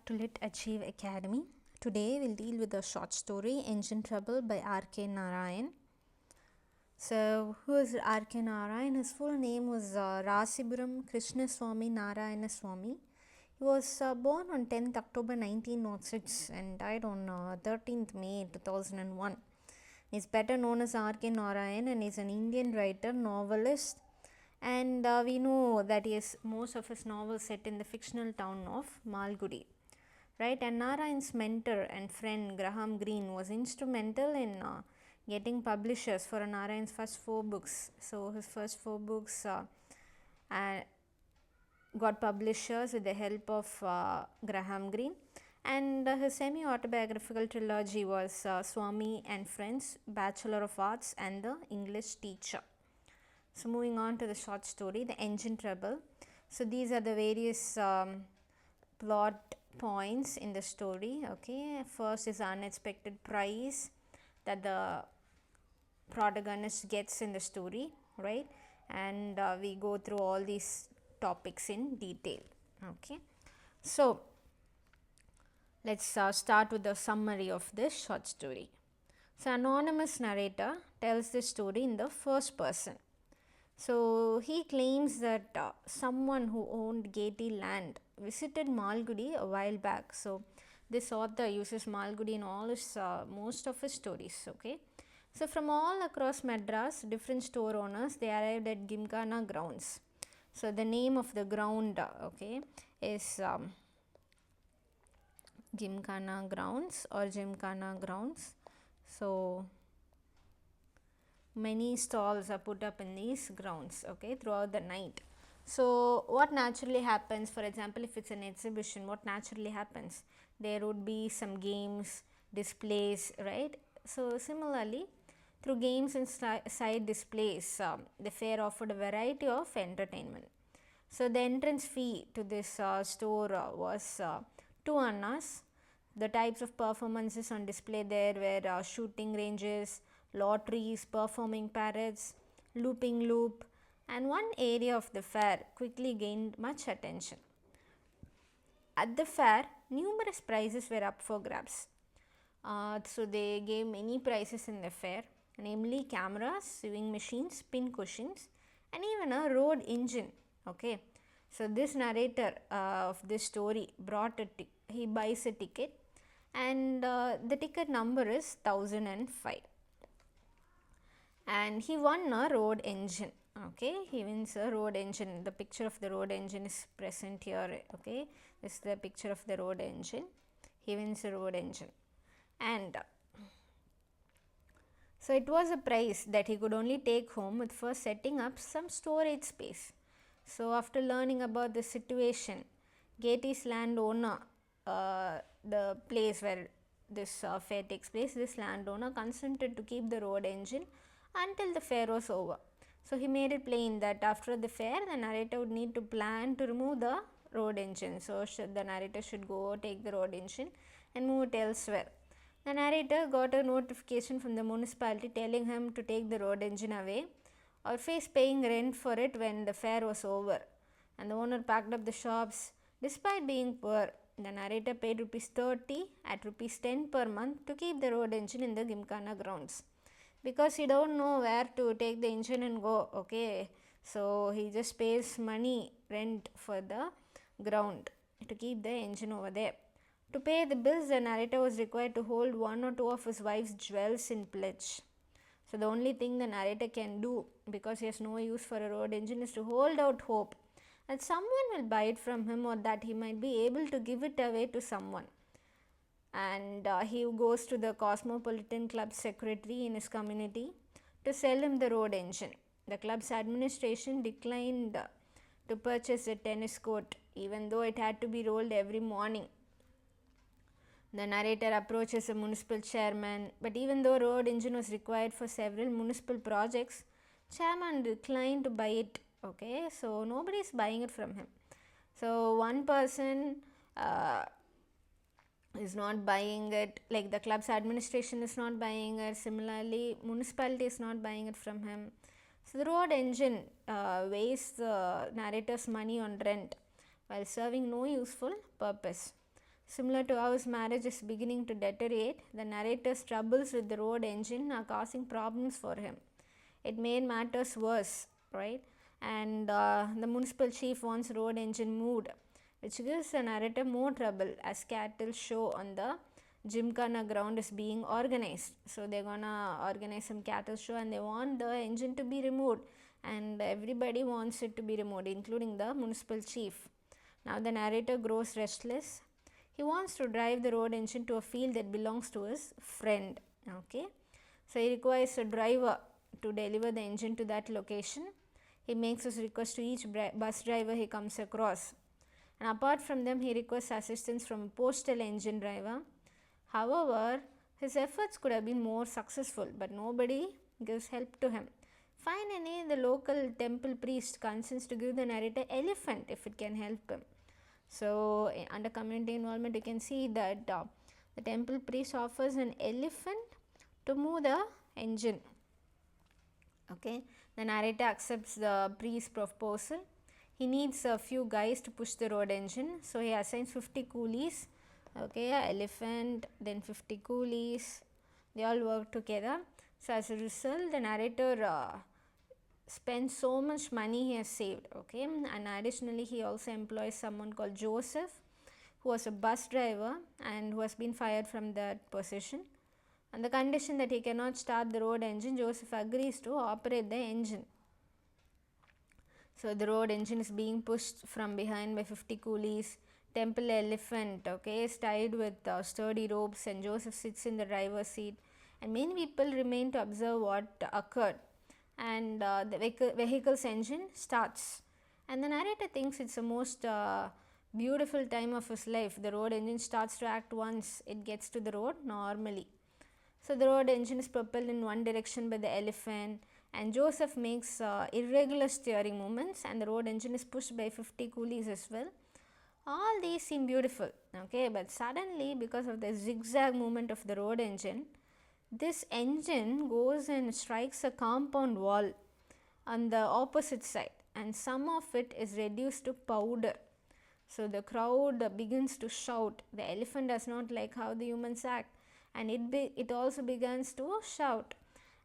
to Lit Achieve Academy. Today we'll deal with the short story Engine Trouble by R.K.Narayan. So, who is R.K.Narayan? His full name was Rasipuram Krishnaswamy Narayana Swamy. He was born on 10th October 1906 and died on 13th May 2001. He is better known as R.K. Narayan and is an Indian writer, novelist, and we know that most of his novels set in the fictional town of Malgudi. Right, and Narayan's mentor and friend Graham Greene was instrumental in getting publishers for Narayan's first 4 books. So his first 4 books got publishers with the help of Graham Greene, and his semi-autobiographical trilogy was Swami and Friends, Bachelor of Arts, and The English Teacher. So moving on to the short story, The Engine Trouble. So these are the various plot points in the story. Okay, first is unexpected prize that the protagonist gets in the story, right? And we go through all these topics in detail. Okay, so let's start with the summary of this short story. So anonymous narrator tells the story in the first person. So he claims that someone who owned Gaiety land visited Malgudi a while back. So this author uses Malgudi in all his most of his stories. Okay, so from all across Madras, different store owners, they arrived at Gymkhana grounds. So the name of the ground is Gymkhana grounds or Gymkhana grounds. So many stalls are put up in these grounds throughout the night. So what naturally happens, for example, if it's an exhibition, what naturally happens? There would be some games, displays, right? So similarly, through games and side displays, the fair offered a variety of entertainment. So the entrance fee to this store was 2 annas. The types of performances on display there were shooting ranges, lotteries, performing parades, looping loop, and one area of the fair quickly gained much attention. At the fair, numerous prizes were up for grabs. So they gave many prizes in the fair, namely cameras, sewing machines, pin cushions, and even a road engine. Okay, so this narrator of this story he buys a ticket, and the ticket number is 1005. And he won a road engine. Okay, he wins a road engine. The picture of the road engine is present here. Okay, this is the picture of the road engine. He wins a road engine, and so it was a prize that he could only take home with first setting up some storage space. So after learning about the situation, Gaiety's landowner, the place where this fair takes place, this landowner consented to keep the road engine until the fair was over. So he made it plain that after the fair, the narrator would need to plan to remove the road engine. So the narrator should go take the road engine and move it elsewhere. The narrator got a notification from the municipality telling him to take the road engine away or face paying rent for it when the fair was over. And the owner packed up the shops. Despite being poor, the narrator paid ₹30 at ₹10 per month to keep the road engine in the Gymkhana grounds, because he don't know where to take the engine and go. Okay, so he just pays money rent for the ground to keep the engine over there. To pay the bills, the narrator was required to hold 1 or 2 of his wife's jewels in pledge. So the only thing the narrator can do, because he has no use for a road engine, is to hold out hope that someone will buy it from him, or that he might be able to give it away to someone. And he goes to the Cosmopolitan Club secretary in his community to sell him the road engine. The club's administration declined to purchase a tennis court, even though it had to be rolled every morning. The narrator approaches the municipal chairman, but even though road engine was required for several municipal projects, chairman declined to buy it. Okay, so nobody is buying it from him. So one person is not buying it, like the club's administration is not buying it, similarly municipality is not buying it from him. So the road engine wastes the narrator's money on rent while serving no useful purpose. Similar to how his marriage is beginning to deteriorate, the narrator's troubles with the road engine are causing problems for him. It made matters worse, right? And the municipal chief wants road engine moved, which gives the narrator more trouble as cattle show on the Gymkhana ground is being organized. So they're gonna organize some cattle show and they want the engine to be removed, and everybody wants it to be removed, including the municipal chief. Now the narrator grows restless. He wants to drive the road engine to a field that belongs to his friend. Okay, so he requires a driver to deliver the engine to that location. He makes his request to each bus driver he comes across. And apart from them, he requests assistance from a postal engine driver. However, his efforts could have been more successful, but nobody gives help to him. Finally, the local temple priest consents to give the narrator elephant if it can help him. So, under community involvement, you can see that the temple priest offers an elephant to move the engine. Okay, the narrator accepts the priest's proposal. He needs a few guys to push the road engine, so he assigns 50 coolies. Okay, elephant, then 50 coolies, they all work together. So as a result, the narrator spends so much money he has saved. Okay, and additionally he also employs someone called Joseph, who was a bus driver and who has been fired from that position. On the condition that he cannot start the road engine, Joseph agrees to operate the engine. So the road engine is being pushed from behind by 50 coolies. Temple elephant, okay, is tied with sturdy ropes, and Joseph sits in the driver's seat, and many people remain to observe what occurred. And the vehicle's engine starts, and the narrator thinks it's the most beautiful time of his life. The road engine starts to act once it gets to the road normally. So the road engine is propelled in one direction by the elephant, and Joseph makes irregular steering movements, and the road engine is pushed by 50 coolies as well. All these seem beautiful, okay, but suddenly, because of the zigzag movement of the road engine, this engine goes and strikes a compound wall on the opposite side, and some of it is reduced to powder. So the crowd begins to shout. The elephant does not like how the humans act, and it also begins to shout,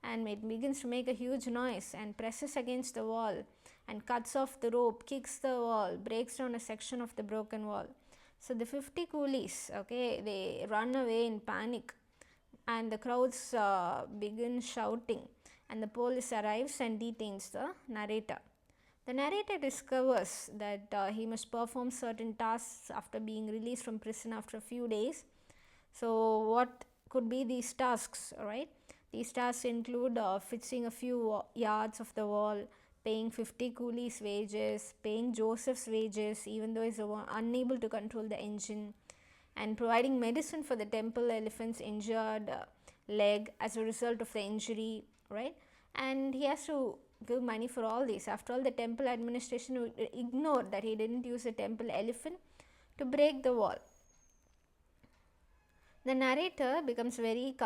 and it begins to make a huge noise and presses against the wall and cuts off the rope, kicks the wall, breaks down a section of the broken wall. So the 50 coolies, okay, they run away in panic, and the crowds begin shouting, and the police arrives and detains the narrator. The narrator discovers that he must perform certain tasks after being released from prison after a few days. So what could be these tasks, right? These tasks include fixing a few yards of the wall, paying 50 coolies wages, paying Joseph's wages even though he is unable to control the engine, and providing medicine for the temple elephant's injured leg as a result of the injury, right? And he has to give money for all these. After all, the temple administration would ignore that he didn't use the temple elephant to break the wall. The narrator becomes very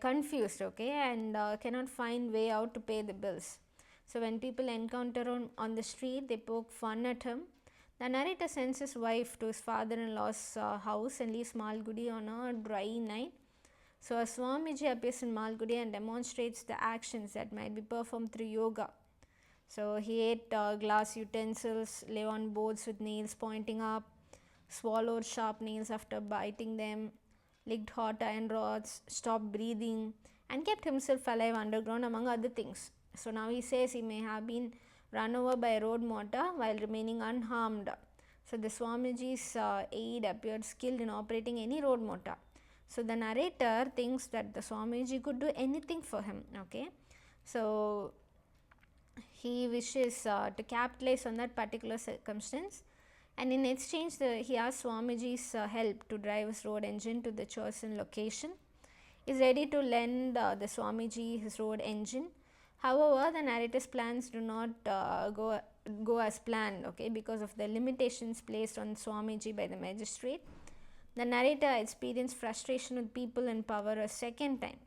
confused, okay, and cannot find way out to pay the bills. So when people encounter on the street, they poke fun at him. The narrator sends his wife to his father-in-law's house and leaves Malgudi on a dry night. So a Swamiji appears in Malgudi and demonstrates the actions that might be performed through yoga. So he ate glass utensils, lay on boards with nails pointing up, swallowed sharp nails after biting them, licked hot iron rods, stopped breathing, and kept himself alive underground, among other things. So now he says he may have been run over by a road motor while remaining unharmed. So the Swamiji's aide appeared skilled in operating any road motor. So the narrator thinks that the Swamiji could do anything for him, okay. So he wishes to capitalize on that particular circumstance, and in exchange he asks Swamiji's help to drive his road engine to the chosen location. He is ready to lend the Swamiji his road engine. However, the narrator's plans do not go as planned, okay, because of the limitations placed on Swamiji by the magistrate. The narrator experienced frustration with people in power a second time.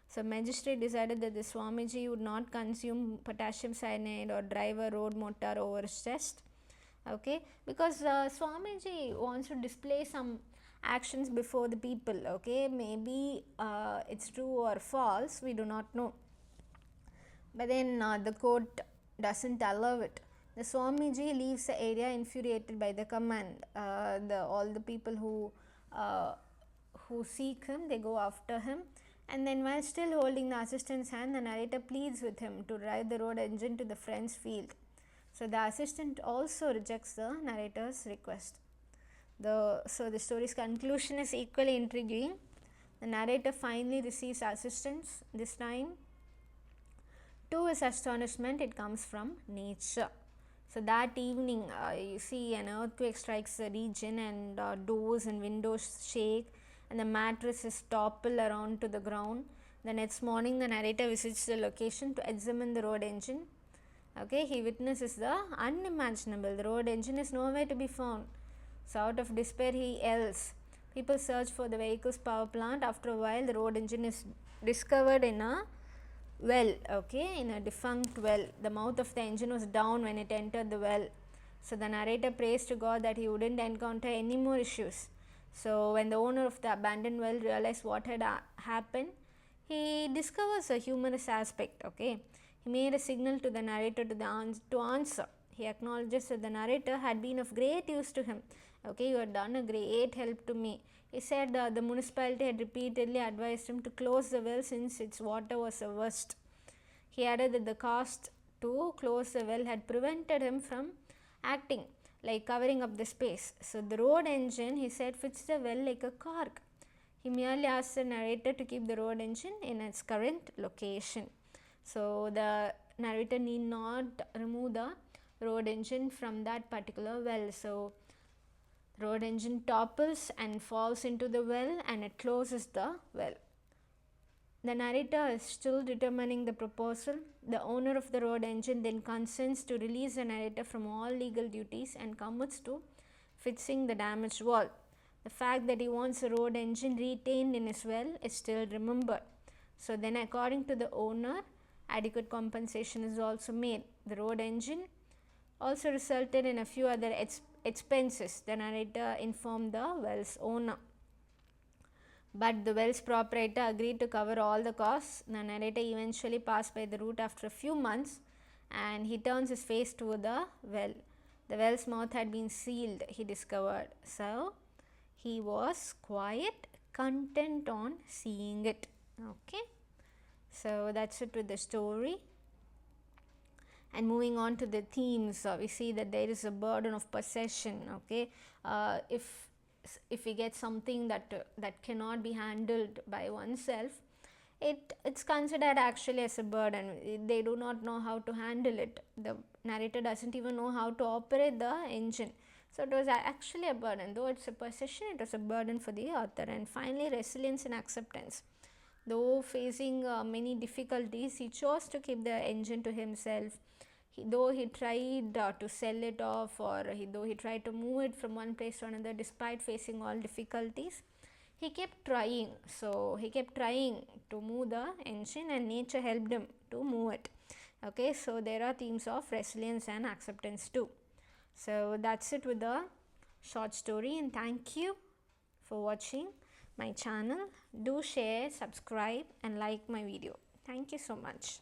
So magistrate decided that the Swamiji would not consume potassium cyanide or drive a road motor over his chest, okay, because Swamiji wants to display some actions before the people. Okay, maybe it's true or false, we do not know, but then the court doesn't allow it. The Swamiji leaves the area infuriated by the command. All the people who seek him, they go after him, and then while still holding the assistant's hand, the narrator pleads with him to drive the road engine to the friend's field. So the assistant also rejects the narrator's request. So the story's conclusion is equally intriguing. The narrator finally receives assistance. This time, to his astonishment, it comes from nature. So that evening, you see an earthquake strikes the region, and doors and windows shake, and the mattresses topple around to the ground. The next morning, the narrator visits the location to examine the road engine. Okay, he witnesses the unimaginable. The road engine is nowhere to be found. So out of despair, he yells. People search for the vehicle's power plant. After a while, the road engine is discovered in a well, okay, in a defunct well. The mouth of the engine was down when it entered the well. So the narrator prays to God that he wouldn't encounter any more issues. So when the owner of the abandoned well realized what had happened, he discovers a humorous aspect. Okay, he made a signal to the narrator to answer. He acknowledges that the narrator had been of great use to him. Okay, you had done a great help to me. He said the municipality had repeatedly advised him to close the well since its water was the worst. He added that the cost to close the well had prevented him from acting, like covering up the space. So the road engine, he said, fits the well like a cork. He merely asked the narrator to keep the road engine in its current location. So the narrator need not remove the road engine from that particular well. So road engine topples and falls into the well, and it closes the well. The narrator is still determining the proposal. The owner of the road engine then consents to release the narrator from all legal duties and commits to fixing the damaged wall. The fact that he wants the road engine retained in his well is still remembered. So then, according to the owner, adequate compensation is also made. The road engine also resulted in a few other expenses, the narrator informed the well's owner. But the well's proprietor agreed to cover all the costs. The narrator eventually passed by the route after a few months, and he turns his face toward the well. The well's mouth had been sealed, he discovered. So he was quiet, content on seeing it. Okay, so that's it with the story. And moving on to the themes, we see that there is a burden of possession. Okay, if we get something that cannot be handled by oneself, it's considered actually as a burden. They do not know how to handle it. The narrator doesn't even know how to operate the engine. So it was actually a burden. Though it's a possession, it was a burden for the author. And finally, resilience and acceptance. Though facing many difficulties, he chose to keep the engine to himself. Though he tried to sell it off, or though he tried to move it from one place to another despite facing all difficulties, he kept trying. So he kept trying to move the engine, and nature helped him to move it. Okay, so there are themes of resilience and acceptance too. So that's it with the short story, and thank you for watching my channel. Do share, subscribe and like my video. Thank you so much.